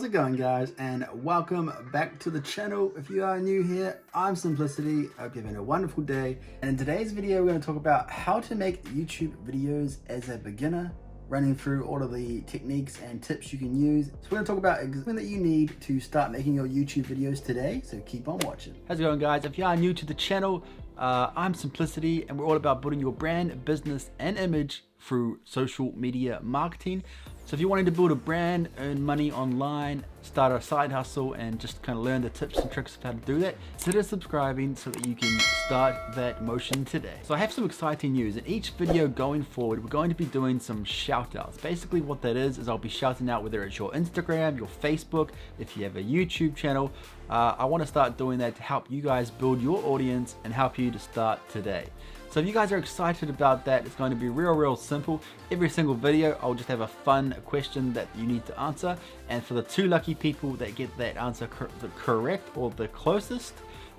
How's it going, guys, and welcome back to the channel. If you are new here, I'm Simplicity. I hope you're having a wonderful day, and in today's video we're going to talk about how to make YouTube videos as a beginner, running through all of the techniques and tips you can use. So we're going to talk about everything that you need to start making your YouTube videos today, so keep on watching. How's it going, guys? If you are new to the channel, I'm Simplicity, and we're all about building your brand, business, and image through social media marketing. So if you're wanting to build a brand, earn money online, start a side hustle, and just kind of learn the tips and tricks of how to do that, consider subscribing so that you can start that motion today. So I have some exciting news. In each video going forward, we're going to be doing some shout outs. Basically what that is I'll be shouting out whether it's your Instagram, your Facebook, if you have a YouTube channel. I want to start doing that to help you guys build your audience and help you to start today. So if you guys are excited about that, it's going to be real simple. Every single video, I'll just have a fun question that you need to answer. And for the 2 lucky people that get that answer correct or the closest,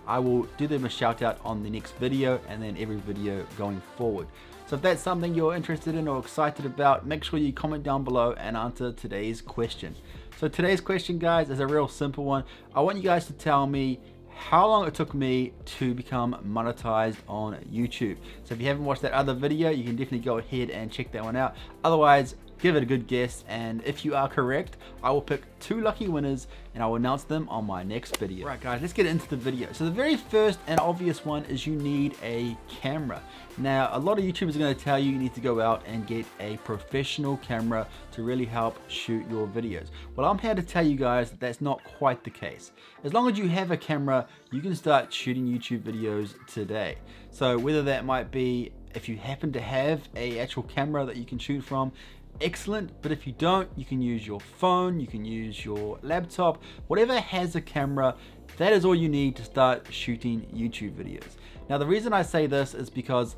I will do them a shout out on the next video and then every video going forward. So if that's something you're interested in or excited about, make sure you comment down below and answer today's question. So today's question, guys, is a real simple one. I want you guys to tell me how long it took me to become monetized on YouTube. So if you haven't watched that other video, you can definitely go ahead and check that one out. Otherwise, give it a good guess, and if you are correct, I will pick 2 lucky winners and I will announce them on my next video. Right, guys, let's get into the video. So the very first and obvious one is you need a camera. Now, a lot of YouTubers are going to tell you need to go out and get a professional camera to really help shoot your videos. Well, I'm here to tell you guys that that's not quite the case. As long as you have a camera, you can start shooting YouTube videos today. So whether that might be if you happen to have a actual camera that you can shoot from, excellent. But if you don't, you can use your phone, you can use your laptop, whatever has a camera. That is all you need to start shooting YouTube videos. Now, the reason I say this is because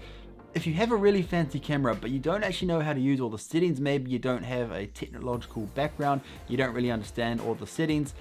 if you have a really fancy camera but you don't actually know how to use all the settings, maybe you don't have a technological background, you don't really understand all the settings,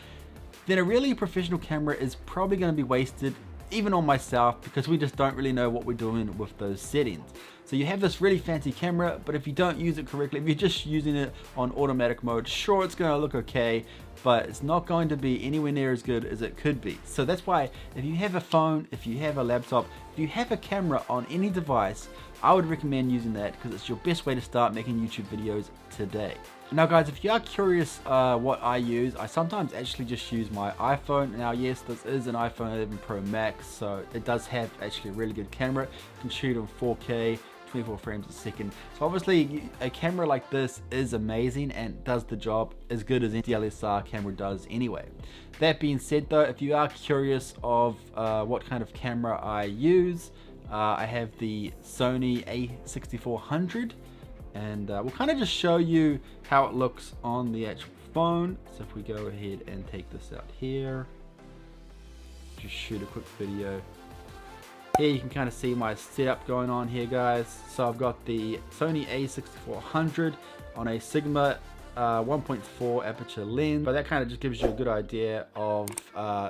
then a really professional camera is probably going to be wasted, even on myself, because we just don't really know what we're doing with those settings. So you have this really fancy camera, but if you don't use it correctly, if you're just using it on automatic mode, sure, it's gonna look okay, but it's not going to be anywhere near as good as it could be. So that's why if you have a phone, if you have a laptop, if you have a camera on any device, I would recommend using that because it's your best way to start making YouTube videos today. Now, guys, if you are curious what I use, I sometimes actually just use my iPhone. Now, yes, this is an iPhone 11 Pro Max, so it does have actually a really good camera. You can shoot in 4K, 24 frames a second. So obviously a camera like this is amazing and does the job as good as any DSLR camera does anyway. That being said, though, if you are curious of what kind of camera I use, I have the Sony A6400. And we'll kind of just show you how it looks on the actual phone. So if we go ahead and take this out here, just shoot a quick video. Here you can kind of see my setup going on here, guys. So I've got the Sony A6400 on a Sigma 1.4 aperture lens, but that kind of just gives you a good idea of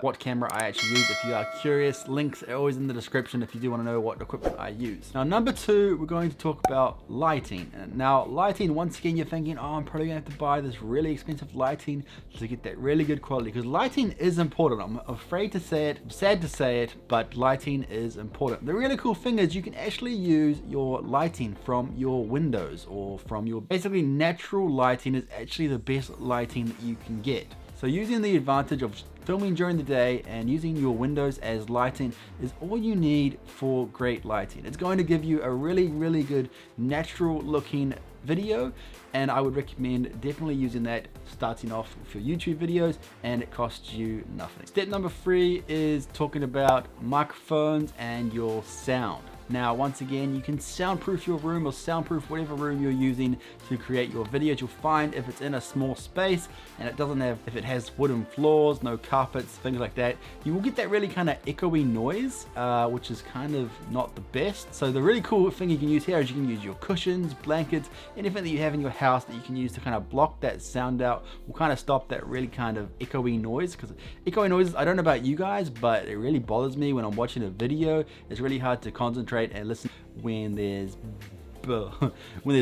what camera I actually use. If you are curious, links are always in the description if you do want to know what equipment I use. Now, number 2, we're going to talk about lighting. And now, lighting, once again, you're thinking, oh, I'm probably gonna have to buy this really expensive lighting to get that really good quality, because lighting is important. I'm afraid to say it, I'm sad to say it, but lighting is important. The really cool thing is you can actually use your lighting from your windows or from your basically natural lighting is actually the best lighting that you can get. So using the advantage of filming during the day and using your windows as lighting is all you need for great lighting. It's going to give you a really good natural looking video, and I would recommend definitely using that starting off with your YouTube videos, and it costs you nothing. Step number 3 is talking about microphones and your sound. Now, once again, you can soundproof your room or soundproof whatever room you're using to create your videos. You'll find if it's in a small space and it doesn't have, if it has wooden floors, no carpets, things like that, you will get that really kind of echoey noise, which is kind of not the best. So the really cool thing you can use here is you can use your cushions, blankets, anything that you have in your house that you can use to kind of block that sound out, will kind of stop that really kind of echoey noise. Because echoey noises, I don't know about you guys, but it really bothers me when I'm watching a video. It's really hard to concentrate and listen when there's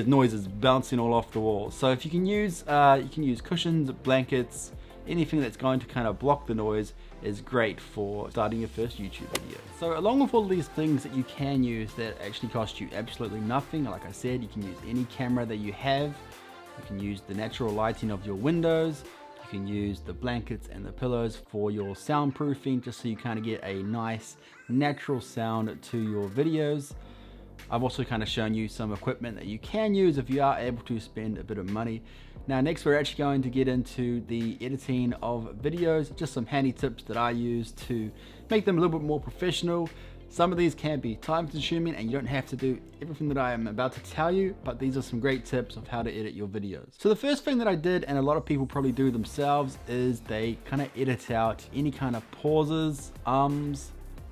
noises bouncing all off the walls. So if you can use cushions, blankets, anything that's going to kind of block the noise is great for starting your first YouTube video. So along with all these things that you can use that actually cost you absolutely nothing, like I said, you can use any camera that you have, you can use the natural lighting of your windows, you can use the blankets and the pillows for your soundproofing, just so you kind of get a nice natural sound to your videos. I've also kind of shown you some equipment that you can use if you are able to spend a bit of money. Now next we're actually going to get into the editing of videos, just some handy tips that I use to make them a little bit more professional. Some of these can be time consuming and you don't have to do everything that I am about to tell you, but these are some great tips of how to edit your videos. So the first thing that I did, and a lot of people probably do themselves, is they kind of edit out any kind of pauses,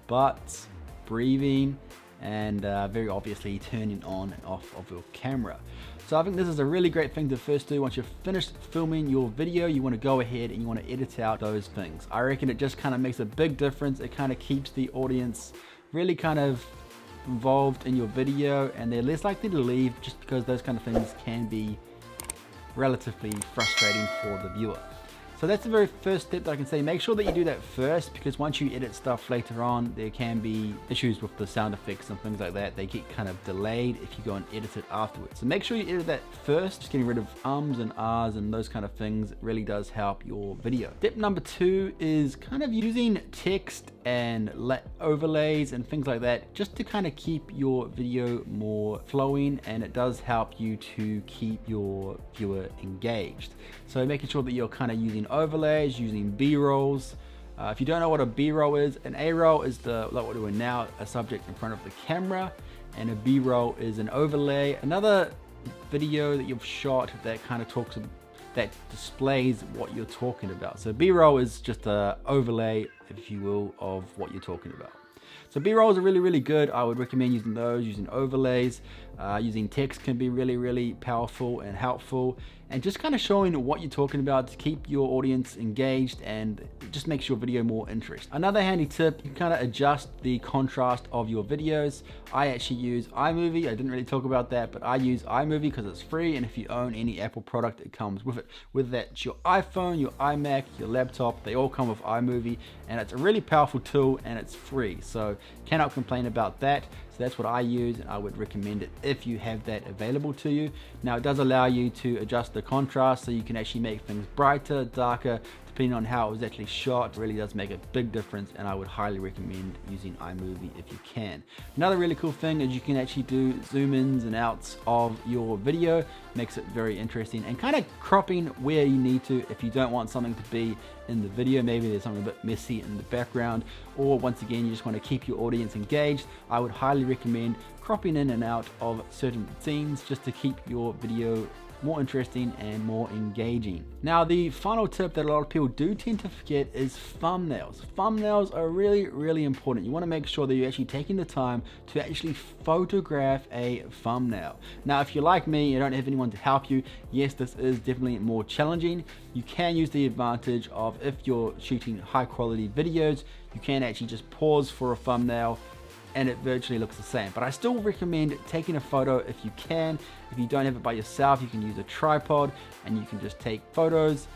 buts, breathing, and very obviously turning on and off of your camera. So I think this is a really great thing to first do. Once you've finished filming your video, you want to go ahead and you want to edit out those things. I reckon it just kind of makes a big difference. It kind of keeps the audience really kind of involved in your video, and they're less likely to leave, just because those kind of things can be relatively frustrating for the viewer. So that's the very first step that I can say. Make sure that you do that first, because once you edit stuff later on, there can be issues with the sound effects and things like that. They get kind of delayed if you go and edit it afterwards. So make sure you edit that first. Just getting rid of ums and ahs and those kind of things really does help your video. Step number 2 is kind of using text and overlays and things like that, just to kind of keep your video more flowing, and it does help you to keep your viewer engaged. So making sure that you're kind of using overlays, using B-rolls. If you don't know what a B-roll is, an A-roll is like what we're doing now, a subject in front of the camera, and a B-roll is an overlay, another video that you've shot that kind of that displays what you're talking about. So B-roll is just an overlay, if you will, of what you're talking about. So B-rolls are really, really good. I would recommend using those, using overlays. Using text can be really, really powerful and helpful. And just kind of showing what you're talking about to keep your audience engaged, and it just makes your video more interesting. Another handy tip, you can kind of adjust the contrast of your videos. I actually use iMovie. I didn't really talk about that, but I use iMovie because it's free, and if you own any Apple product, it comes with it. Whether that's your iPhone, your iMac, your laptop, they all come with iMovie, and it's a really powerful tool and it's free. So cannot complain about that. So that's what I use, and I would recommend it if you have that available to you. Now it does allow you to adjust the contrast, so you can actually make things brighter, darker, depending on how it was actually shot. It really does make a big difference, and I would highly recommend using iMovie if you can. Another really cool thing is you can actually do zoom ins and outs of your video. Makes it very interesting, and kind of cropping where you need to. If you don't want something to be in the video, maybe there's something a bit messy in the background, or once again you just want to keep your audience engaged, I would highly recommend cropping in and out of certain scenes just to keep your video more interesting and more engaging. Now the final tip that a lot of people do tend to forget is thumbnails. Thumbnails are really, really important. You want to make sure that you're actually taking the time to actually photograph a thumbnail. Now if you're like me, you don't have anyone to help you, yes, this is definitely more challenging. You can use the advantage of, if you're shooting high quality videos, you can actually just pause for a thumbnail and it virtually looks the same. But I still recommend taking a photo if you can. If you don't have it by yourself, you can use a tripod and you can just take photos,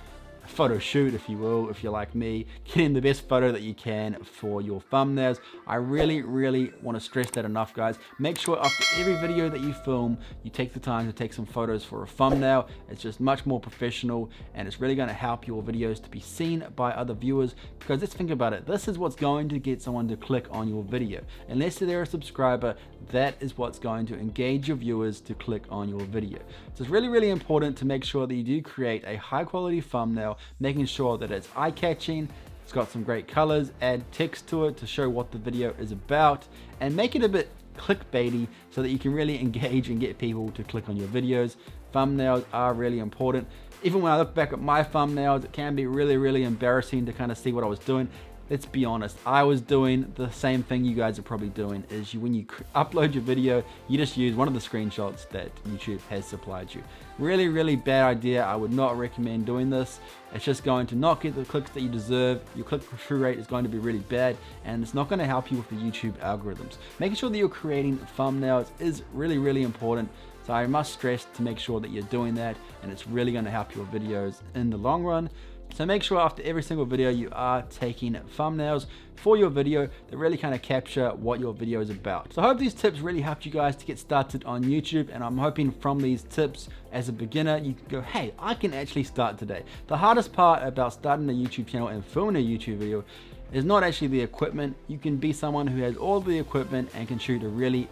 a photo shoot if you will, if you're like me, getting the best photo that you can for your thumbnails. I really, really want to stress that enough, guys. Make sure after every video that you film, you take the time to take some photos for a thumbnail. It's just much more professional, and it's really going to help your videos to be seen by other viewers, because let's think about it. This is what's going to get someone to click on your video. Unless they're a subscriber, that is what's going to engage your viewers to click on your video. So it's really, really important to make sure that you do create a high quality thumbnail, making sure that it's eye-catching, it's got some great colors, add text to it to show what the video is about, and make it a bit clickbaity so that you can really engage and get people to click on your videos. Thumbnails are really important. Even when I look back at my thumbnails, it can be really, really embarrassing to kind of see what I was doing. Let's be honest, I was doing the same thing you guys are probably doing, is when you upload your video, you just use one of the screenshots that YouTube has supplied you. Really, really bad idea. I would not recommend doing this. It's just going to not get the clicks that you deserve. Your click-through rate is going to be really bad, and it's not going to help you with the YouTube algorithms. Making sure that you're creating thumbnails is really, really important. So I must stress to make sure that you're doing that, and it's really going to help your videos in the long run. So make sure after every single video you are taking thumbnails for your video that really kind of capture what your video is about. So I hope these tips really helped you guys to get started on YouTube, and I'm hoping from these tips as a beginner you can go, hey, I can actually start today. The hardest part about starting a YouTube channel and filming a YouTube video is not actually the equipment. You can be someone who has all the equipment and can shoot a really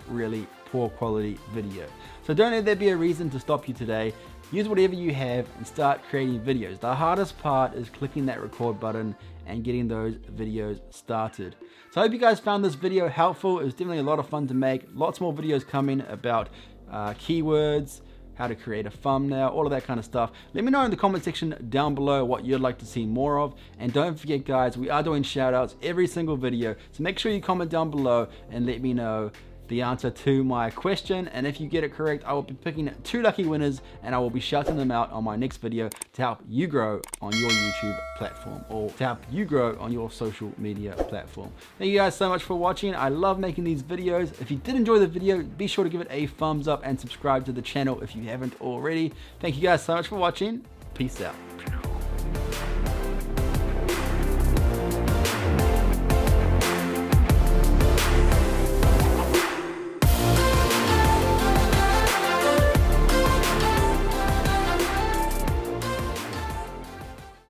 poor quality video. So don't let there be a reason to stop you today. Use whatever you have and start creating videos. The hardest part is clicking that record button and getting those videos started. So I hope you guys found this video helpful. It was definitely a lot of fun to make. Lots more videos coming about keywords, how to create a thumbnail, all of that kind of stuff. Let me know in the comment section down below what you'd like to see more of. And don't forget guys, we are doing shout outs every single video. So make sure you comment down below and let me know the answer to my question, and if you get it correct, I will be picking 2 lucky winners and I will be shouting them out on my next video to help you grow on your YouTube platform, or to help you grow on your social media platform. Thank you guys so much for watching. I love making these videos. If you did enjoy the video, be sure to give it a thumbs up and subscribe to the channel if you haven't already. Thank you guys so much for watching. Peace out.